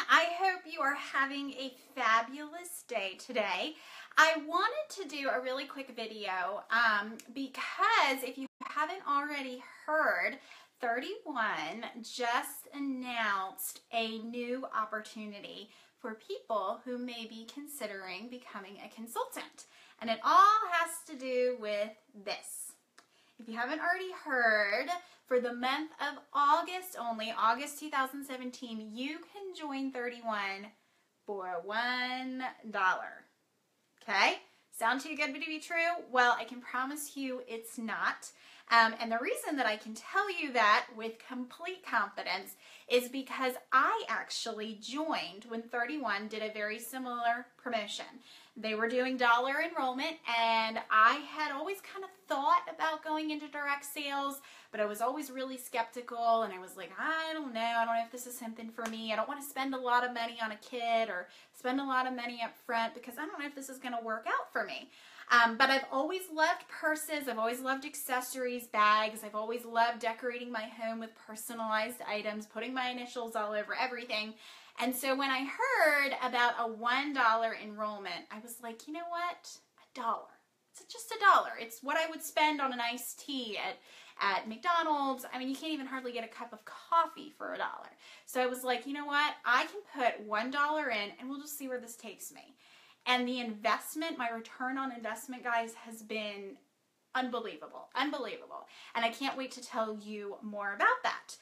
I hope you are having a fabulous day today. I wanted to do a really quick video because if you haven't already heard, 31 just announced a new opportunity for people who may be considering becoming a consultant. And it all has to do with this. If you haven't already heard, for the month of August only, August 2017, you can join 31 for $1. Okay? Sound too good to be true? Well, I can promise you it's not. And the reason that I can tell you that with complete confidence is because I actually joined when 31 did a very similar promotion. They were doing dollar enrollment, and I had always kind of thought about going into direct sales, but I was always really skeptical, and I was like, I don't know if this is something for me. I don't want to spend a lot of money on a kit or spend a lot of money up front because I don't know if this is going to work out for me. But I've always loved purses. I've always loved accessories, bags. I've always loved decorating my home with personalized items, putting my initials all over everything. And so when I heard about a $1 enrollment, I was like, you know what? $1. It's just $1. It's what I would spend on an iced tea at McDonald's. I mean, you can't even hardly get a cup of coffee for $1. So I was like, you know what? I can put $1 in and we'll just see where this takes me. And the investment, my return on investment, guys, has been unbelievable. Unbelievable. And I can't wait to tell you more about that.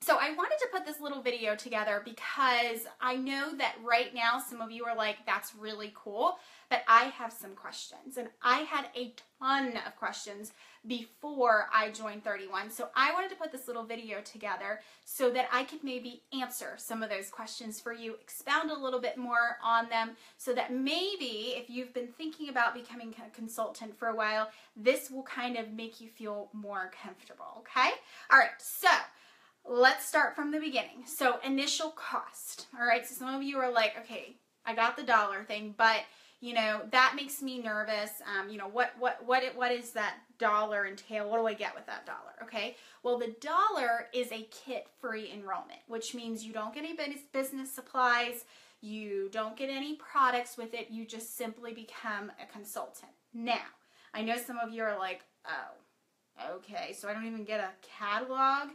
So I wanted to put this little video together because I know that right now some of you are like, that's really cool, but I have some questions. And I had a ton of questions before I joined 31. So I wanted to put this little video together so that I could maybe answer some of those questions for you, expound a little bit more on them, so that maybe if you've been thinking about becoming a consultant for a while, this will kind of make you feel more comfortable, okay? All right, so let's start from the beginning. So initial cost. All right, so some of you are like, okay, I got the dollar thing, but you know, that makes me nervous. You know, what is that dollar entail? What do I get with that dollar? Okay, well, the dollar is a kit-free enrollment, which means you don't get any business supplies, you don't get any products with it, you just simply become a consultant. Now, I know some of you are like, oh, okay, so I don't even get a catalog.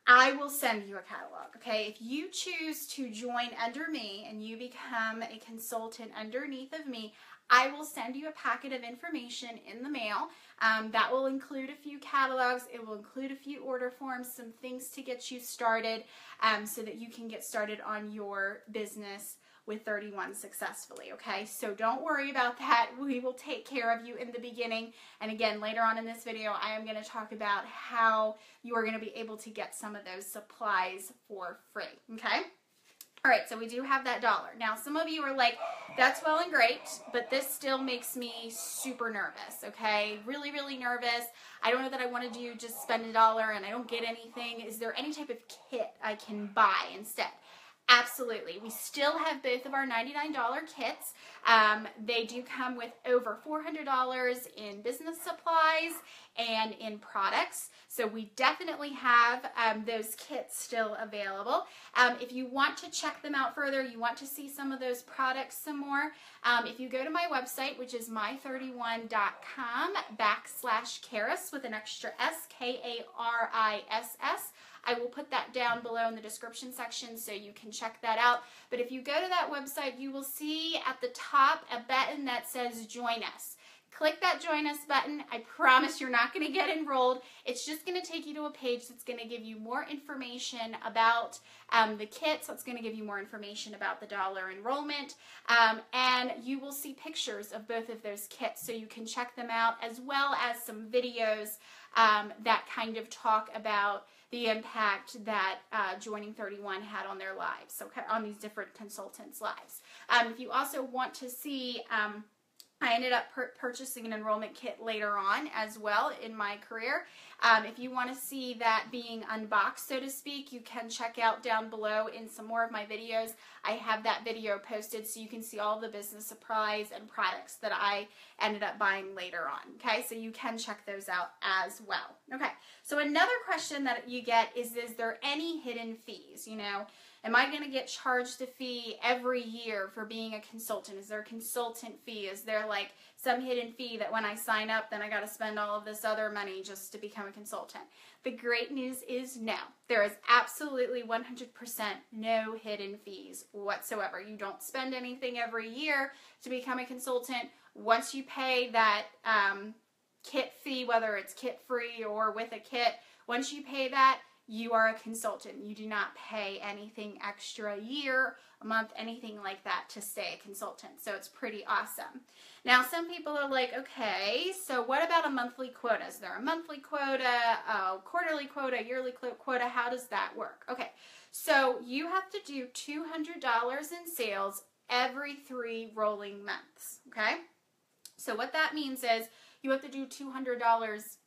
I will send you a catalog, okay? If you choose to join under me and you become a consultant underneath of me, I will send you a packet of information in the mail. That will include a few catalogs. It will include a few order forms, some things to get you started so that you can get started on your business with 31 successfully, okay? So don't worry about that. We will take care of you in the beginning. And again, later on in this video, I am going to talk about how you are going to be able to get some of those supplies for free, okay? All right, so we do have that dollar. Now, some of you are like, that's well and great, but this still makes me super nervous, okay? Really, really nervous. I don't know that I want to do just spend $1 and I don't get anything. Is there any type of kit I can buy instead? Absolutely. We still have both of our $99 kits. They do come with over $400 in business supplies and in products. So we definitely have those kits still available. If you want to check them out further, you want to see some of those products some more, if you go to my website, which is my31.com/Karis with an extra S, K-A-R-I-S-S, I will put that down below in the description section so you can check that out. But if you go to that website, you will see at the top a button that says Join Us. Click that Join Us button. I promise you're not going to get enrolled. It's just going to take you to a page that's going to give you more information about the kits. It's going to give you more information about the dollar enrollment. And you will see pictures of both of those kits so you can check them out, as well as some videos that kind of talk about the impact that joining 31 had on their lives, okay, on these different consultants' lives. If you also want to see, I ended up purchasing an enrollment kit later on as well in my career. If you want to see that being unboxed, so to speak, you can check out down below in some more of my videos. I have that video posted so you can see all the business supplies and products that I ended up buying later on. Okay, so you can check those out as well. Okay, so another question that you get is there any hidden fees? You know, am I going to get charged a fee every year for being a consultant? Is there a consultant fee? Is there like some hidden fee that when I sign up, then I got to spend all of this other money just to become a consultant? The great news is no. There is absolutely 100% no hidden fees whatsoever. You don't spend anything every year to become a consultant. Once you pay that kit fee, whether it's kit free or with a kit, once you pay that, you are a consultant. You do not pay anything extra a year, a month, anything like that to stay a consultant. So it's pretty awesome. Now, some people are like, okay, so what about a monthly quota? Is there a monthly quota, a quarterly quota, yearly quota? How does that work? Okay, so you have to do $200 in sales every 3 rolling months, okay? So what that means is you have to do $200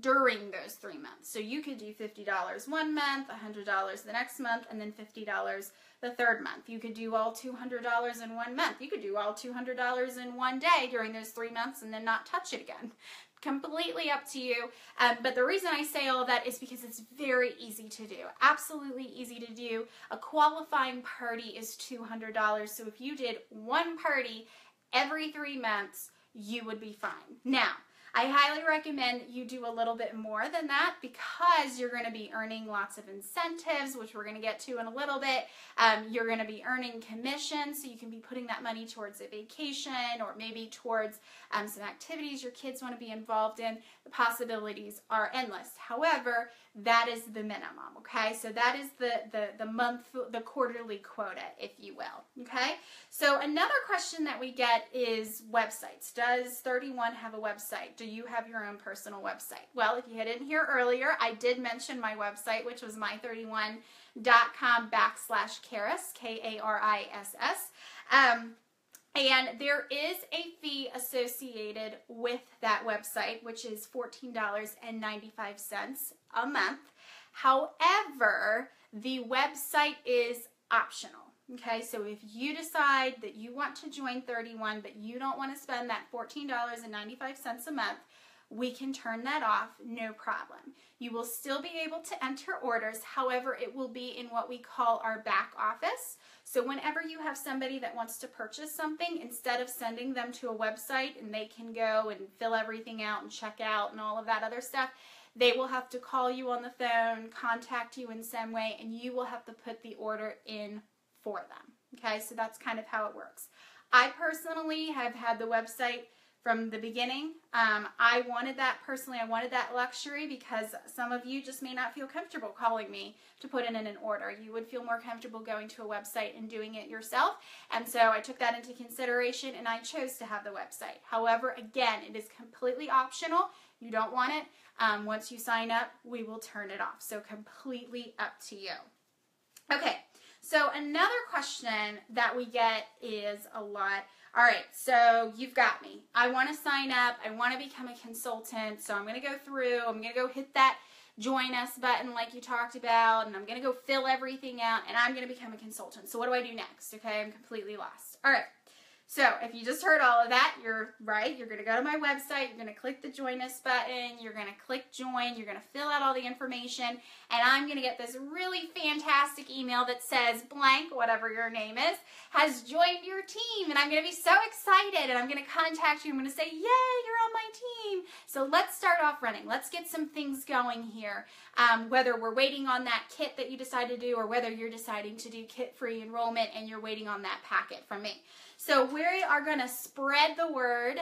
during those 3 months. So you could do $50 one month, $100 the next month, and then $50 the third month. You could do all $200 in 1 month. You could do all $200 in 1 day during those 3 months and then not touch it again. Completely up to you. But the reason I say all of that is because it's very easy to do. Absolutely easy to do. A qualifying party is $200. So if you did 1 party every 3 months, you would be fine. Now, I highly recommend you do a little bit more than that because you're going to be earning lots of incentives, which we're going to get to in a little bit. You're going to be earning commission, so you can be putting that money towards a vacation or maybe towards some activities your kids want to be involved in. The possibilities are endless. However, that is the minimum, okay? So that is the quarterly quota, if you will, okay? So another question that we get is websites. Does 31 have a website? Do you have your own personal website? Well, if you didn't hear earlier, I did mention my website, which was my31.com/Kariss, K-A-R-I-S-S. And there is a fee associated with that website, which is $14.95 a month. However, the website is optional. Okay, so if you decide that you want to join 31, but you don't want to spend that $14.95 a month, we can turn that off, no problem. You will still be able to enter orders. However, it will be in what we call our back office. So whenever you have somebody that wants to purchase something, instead of sending them to a website and they can go and fill everything out and check out and all of that other stuff, they will have to call you on the phone, contact you in some way, and you will have to put the order in for them. Okay, so that's kind of how it works. I personally have had the website from the beginning. I wanted that personally. I wanted that luxury because some of you just may not feel comfortable calling me to put in an order. You would feel more comfortable going to a website and doing it yourself. And so I took that into consideration and I chose to have the website. However, again, it is completely optional. You don't want it. Once you sign up, we will turn it off. So completely up to you. Okay. So another question that we get is a lot. All right, so you've got me. I want to sign up. I want to become a consultant. So I'm going to go through. I'm going to go hit that join us button like you talked about, and I'm going to go fill everything out, and I'm going to become a consultant. So what do I do next? Okay, I'm completely lost. All right. So if you just heard all of that, you're right. You're going to go to my website. You're going to click the Join Us button. You're going to click Join. You're going to fill out all the information. And I'm going to get this really fantastic email that says blank, whatever your name is, has joined your team. And I'm going to be so excited. And I'm going to contact you. I'm going to say, yay, you're on my team. So let's start off running. Let's get some things going here. Whether we're waiting on that kit that you decide to do or whether you're deciding to do kit-free enrollment and you're waiting on that packet from me. So we are going to spread the word,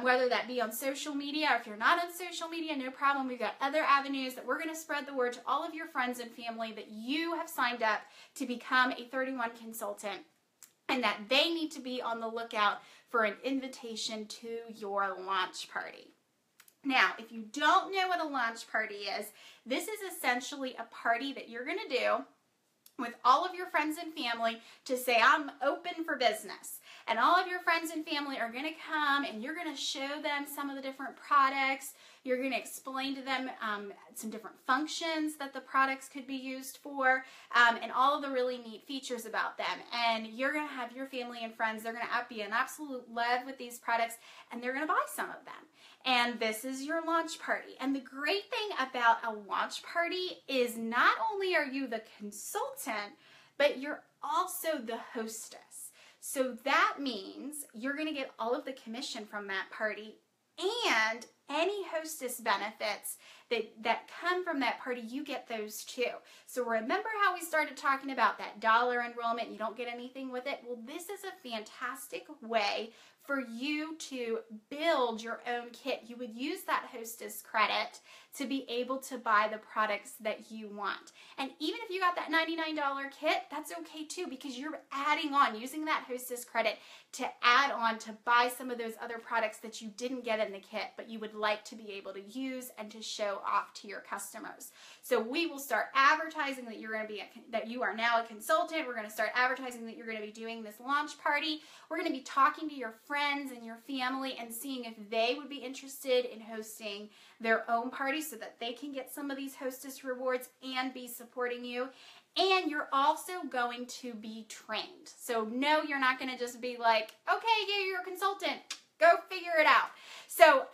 whether that be on social media, or if you're not on social media, no problem. We've got other avenues that we're going to spread the word to all of your friends and family that you have signed up to become a 31 consultant and that they need to be on the lookout for an invitation to your launch party. Now, if you don't know what a launch party is, this is essentially a party that you're going to do with all of your friends and family to say, I'm open for business. And all of your friends and family are going to come and you're going to show them some of the different products. You're going to explain to them some different functions that the products could be used for, and all of the really neat features about them. And you're going to have your family and friends, they're going to be in absolute love with these products, and they're going to buy some of them. And this is your launch party. And the great thing about a launch party is not only are you the consultant, but you're also the hostess. So that means you're going to get all of the commission from that party, and any hostess benefits that come from that party, you get those too. So remember how we started talking about that dollar enrollment, you don't get anything with it? Well, this is a fantastic way for you to build your own kit. You would use that hostess credit to be able to buy the products that you want. And even if you got that $99 kit, that's okay too, because you're adding on, using that hostess credit to add on to buy some of those other products that you didn't get in the kit, but you would like to be able to use and to show off to your customers. So we will start advertising that that you are now a consultant. We're going to start advertising that you're going to be doing this launch party. We're going to be talking to your friends and your family and seeing if they would be interested in hosting their own party so that they can get some of these hostess rewards and be supporting you. And you're also going to be trained. So no, you're not going to just be like, okay, yeah, you're a consultant, go figure it out. So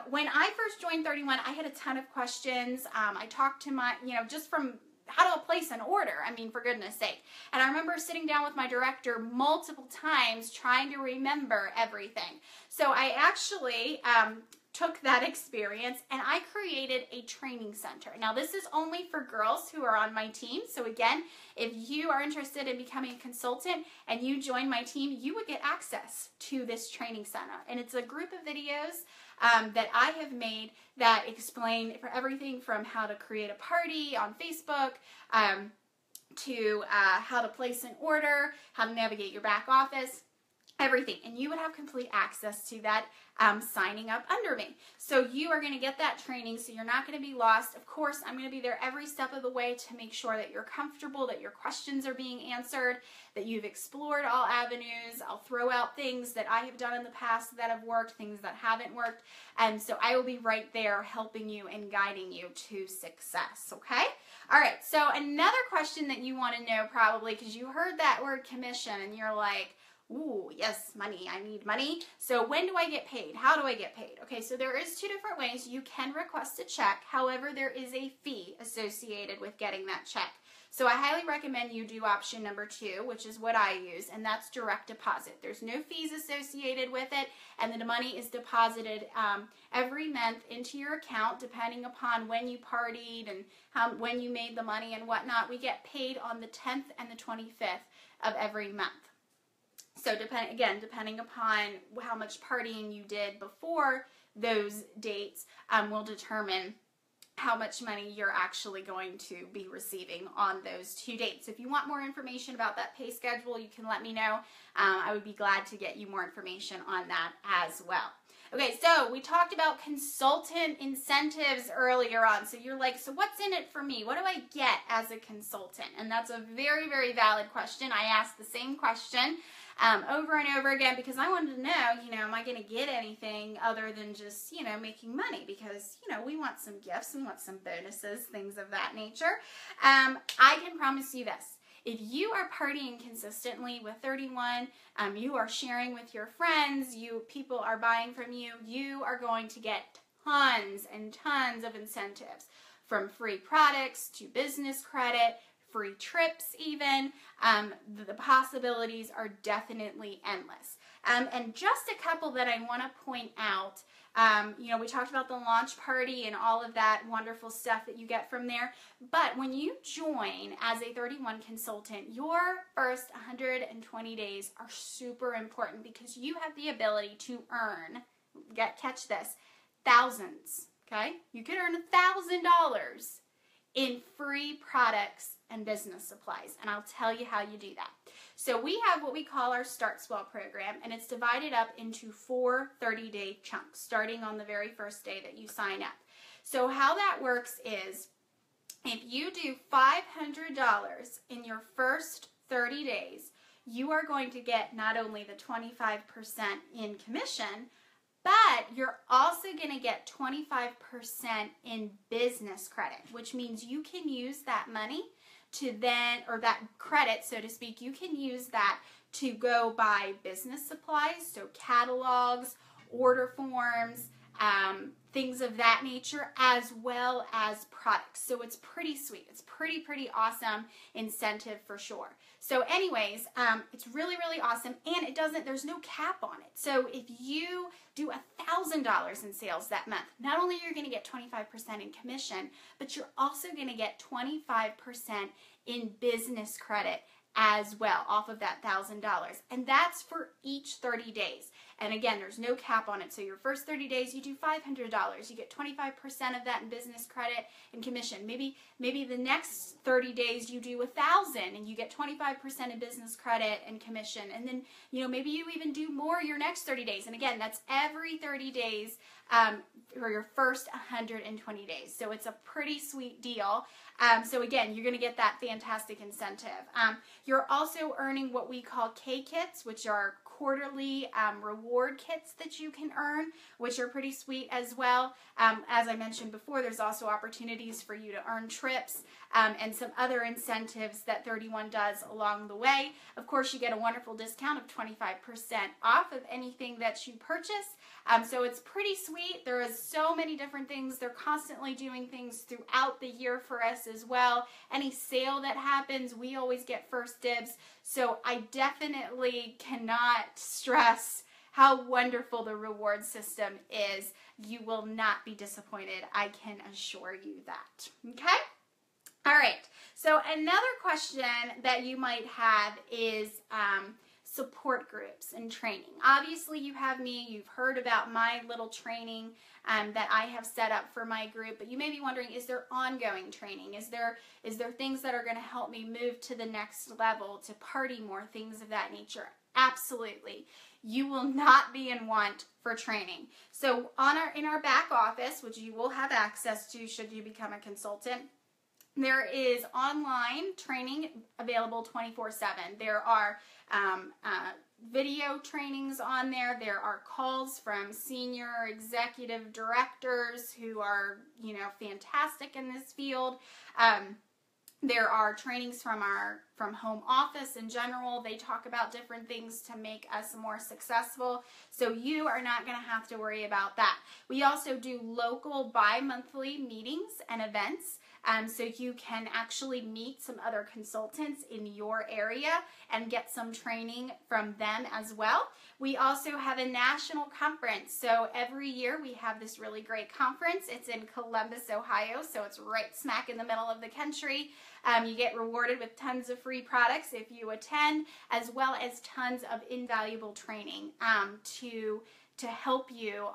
when I first joined 31, I had a ton of questions. I talked to my, just from how to place an order, I mean, for goodness sake. And I remember sitting down with my director multiple times trying to remember everything. So I actually took that experience and I created a training center. Now this is only for girls who are on my team. So again, if you are interested in becoming a consultant and you join my team, you would get access to this training center. And it's a group of videos that I have made that explain for everything from how to create a party on Facebook, to how to place an order, how to navigate your back office, everything. And you would have complete access to that signing up under me. So you are going to get that training, so you're not going to be lost. Of course, I'm going to be there every step of the way to make sure that you're comfortable, that your questions are being answered, that you've explored all avenues. I'll throw out things that I have done in the past that have worked, things that haven't worked. And so I will be right there helping you and guiding you to success, okay? All right, so another question that you want to know probably, because you heard that word commission and you're like, ooh, yes, money, I need money. So when do I get paid? How do I get paid? Okay, so there is two different ways. You can request a check. However, there is a fee associated with getting that check. So I highly recommend you do option number 2, which is what I use, and that's direct deposit. There's no fees associated with it, and the money is deposited every month into your account, depending upon when you partied and when you made the money and whatnot. We get paid on the 10th and the 25th of every month. So depending upon how much partying you did before those dates will determine how much money you're actually going to be receiving on those 2 dates. If you want more information about that pay schedule, you can let me know. I would be glad to get you more information on that as well. Okay, so we talked about consultant incentives earlier on. So you're like, so what's in it for me? What do I get as a consultant? And that's a very, very valid question. I asked the same question over and over again because I wanted to know, am I going to get anything other than just, making money? Because, we want some gifts and want some bonuses, things of that nature. I can promise you this. If you are partying consistently with 31, you are sharing with your friends, people are buying from you, you are going to get tons and tons of incentives, from free products to business credit, free trips even. The possibilities are definitely endless. And just a couple that I want to point out. We talked about the launch party and all of that wonderful stuff that you get from there. But when you join as a 31 consultant, your first 120 days are super important because you have the ability to earn, catch this, thousands, okay? You could earn $1,000 in free products and business supplies, and I'll tell you how you do that. So we have what we call our Start Swell program, and it's divided up into 4 30-day chunks, starting on the very first day that you sign up. So how that works is, if you do $500 in your first 30 days, you are going to get not only the 25% in commission, But you're also going to get 25% in business credit, which means you can use that money to then, or that credit, so to speak, you can use that to go buy business supplies, so catalogs, order forms, things of that nature, as well as products. So it's pretty sweet. It's pretty awesome incentive for sure. So anyways, it's really awesome, and there's no cap on it. So if you do $1,000 in sales that month, not only are you going to get 25% in commission, but you're also going to get 25% in business credit as well off of that $1,000. And that's for each 30 days. And again, there's no cap on it. So your first 30 days, you do $500. You get 25% of that in business credit and commission. Maybe the next 30 days you do $1,000 and you get 25% in business credit and commission. And then, maybe you even do more your next 30 days. And again, that's every 30 days for your first 120 days. So it's a pretty sweet deal. So again, you're going to get that fantastic incentive. You're also earning what we call K-kits, which are quarterly reward kits that you can earn, which are pretty sweet as well. As I mentioned before, there's also opportunities for you to earn trips and some other incentives that 31 does along the way. Of course, you get a wonderful discount of 25% off of anything that you purchase. So it's pretty sweet. There is so many different things. They're constantly doing things throughout the year for us as well. Any sale that happens, we always get first dibs. So I definitely cannot stress how wonderful the reward system is. You will not be disappointed. I can assure you that. Okay? All right. So another question that you might have is support groups and training. Obviously, you have me. You've heard about my little training that I have set up for my group, but you may be wondering, is there ongoing training? Is there things that are going to help me move to the next level, to party more, things of that nature? Absolutely. You will not be in want for training. So in our back office, which you will have access to should you become a consultant, there is online training available 24/7. There are video trainings on there. There are calls from senior executive directors who are, fantastic in this field. There are trainings from home office in general. They talk about different things to make us more successful. So you are not going to have to worry about that. We also do local bi-monthly meetings and events. So you can actually meet some other consultants in your area and get some training from them as well. We also have a national conference. So every year we have this really great conference. It's in Columbus, Ohio, so it's right smack in the middle of the country. You get rewarded with tons of free products if you attend, as well as tons of invaluable training to help you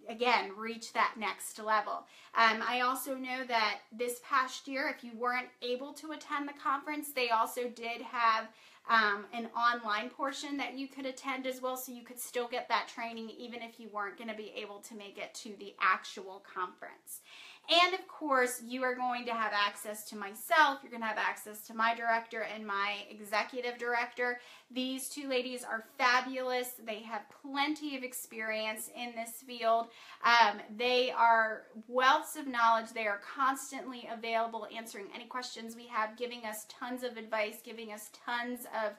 again, reach that next level. I also know that this past year, if you weren't able to attend the conference, they also did have an online portion that you could attend as well, so you could still get that training even if you weren't going to be able to make it to the actual conference. And of course, you are going to have access to myself. You're going to have access to my director and my executive director. These two ladies are fabulous. They have plenty of experience in this field. They are wealths of knowledge. They are constantly available, answering any questions we have, giving us tons of advice, giving us tons of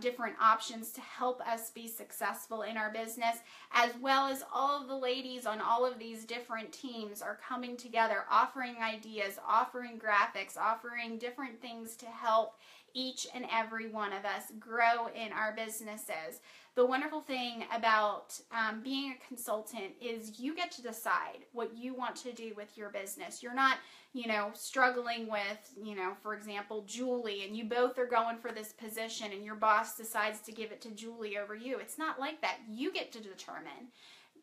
different options to help us be successful in our business, as well as all of the ladies on all of these different teams are coming together, offering ideas, offering graphics, offering different things to help each and every one of us grow in our businesses. The wonderful thing about being a consultant is you get to decide what you want to do with your business. You're not, struggling with, for example, Julie, and you both are going for this position and your boss decides to give it to Julie over you. It's not like that. You get to determine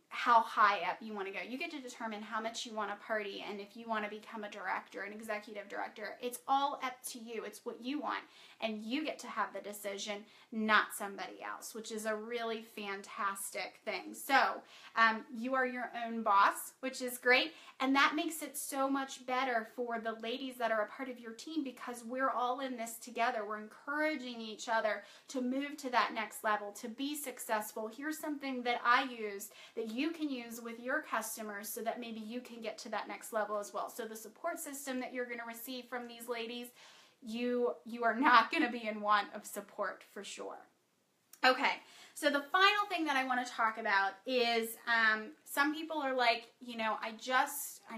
how high up you want to go. You get to determine how much you want to party and if you want to become a director, an executive director. It's all up to you. It's what you want. And you get to have the decision, not somebody else, which is a really fantastic thing. So you are your own boss, which is great. And that makes it so much better for the ladies that are a part of your team, because we're all in this together. We're encouraging each other to move to that next level, to be successful. Here's something that I use that you can use with your customers so that maybe you can get to that next level as well. So the support system that you're going to receive from these ladies, you are not going to be in want of support for sure. Okay, so the final thing that I want to talk about is some people are like, you know, I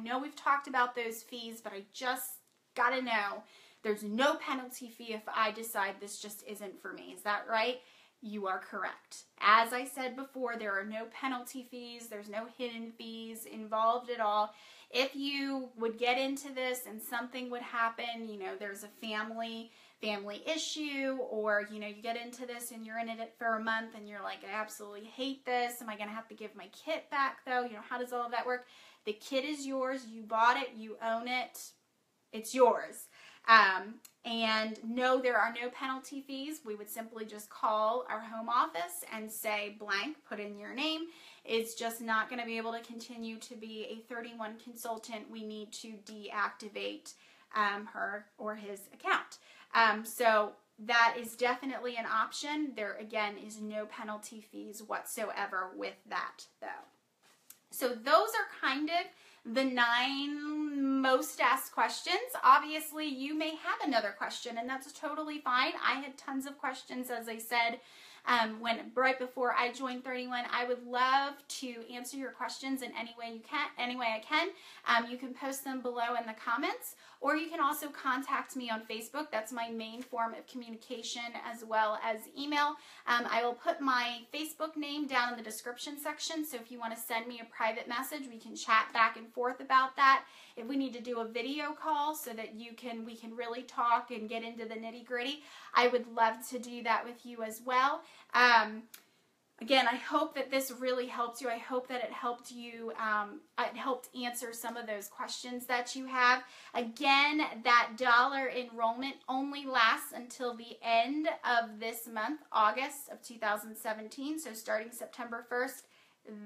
know we've talked about those fees, but I just got to know there's no penalty fee if I decide this just isn't for me. Is that right? You are correct. As I said before, there are no penalty fees. There's no hidden fees involved at all. If you would get into this and something would happen, you know, there's a family issue, or, you know, you get into this and you're in it for a month and you're like, I absolutely hate this. Am I going to have to give my kit back though? You know, how does all of that work? The kit is yours. You bought it. You own it. It's yours. And no, there are no penalty fees. We would simply just call our home office and say blank, put in your name. It's just not going to be able to continue to be a 31 consultant. We need to deactivate her or his account. So that is definitely an option. There, again, is no penalty fees whatsoever with that, though. So those are kind of the 9 most asked questions. Obviously, you may have another question, and that's totally fine. I had tons of questions, as I said, right before I joined 31. I would love to answer your questions in any way I can. You can post them below in the comments, or you can also contact me on Facebook. That's my main form of communication, as well as email. I will put my Facebook name down in the description section, so if you want to send me a private message, we can chat back and forth about that. If we need to do a video call so that we can really talk and get into the nitty-gritty, I would love to do that with you as well. Again, I hope that this really helped you. I hope that it helped you, it helped answer some of those questions that you have. Again, that dollar enrollment only lasts until the end of this month, August of 2017. So starting September 1st,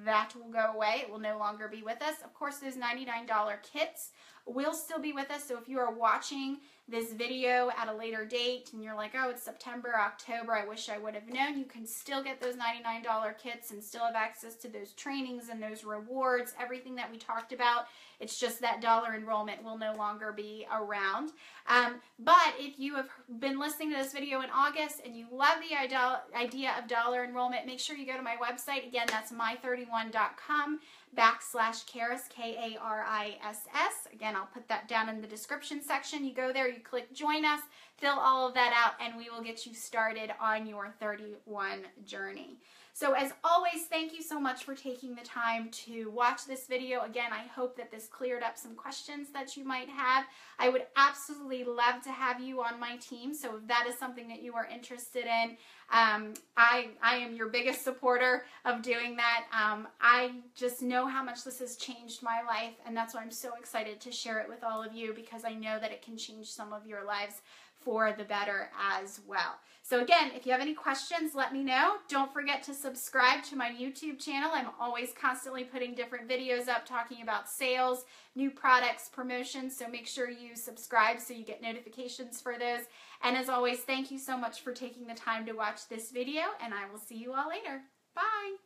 that will go away. It will no longer be with us. Of course, those $99 kits will still be with us. So if you are watching this video at a later date and you're like, oh, it's September, October, I wish I would have known, you can still get those $99 kits and still have access to those trainings and those rewards, everything that we talked about. It's just that dollar enrollment will no longer be around. But if you have been listening to this video in August and you love the idea of dollar enrollment, make sure you go to my website. Again, that's my31.com/Kariss, K-A-R-I-S-S. Again, I'll put that down in the description section. You go there, you click join us, fill all of that out, and we will get you started on your 31 journey. So as always, thank you so much for taking the time to watch this video. Again, I hope that this cleared up some questions that you might have. I would absolutely love to have you on my team. So if that is something that you are interested in, I am your biggest supporter of doing that. I just know how much this has changed my life, and that's why I'm so excited to share it with all of you, because I know that it can change some of your lives for the better as well. So again, if you have any questions, let me know. Don't forget to subscribe to my YouTube channel. I'm always constantly putting different videos up talking about sales, new products, promotions, so make sure you subscribe so you get notifications for those. And as always, thank you so much for taking the time to watch this video, and I will see you all later. Bye!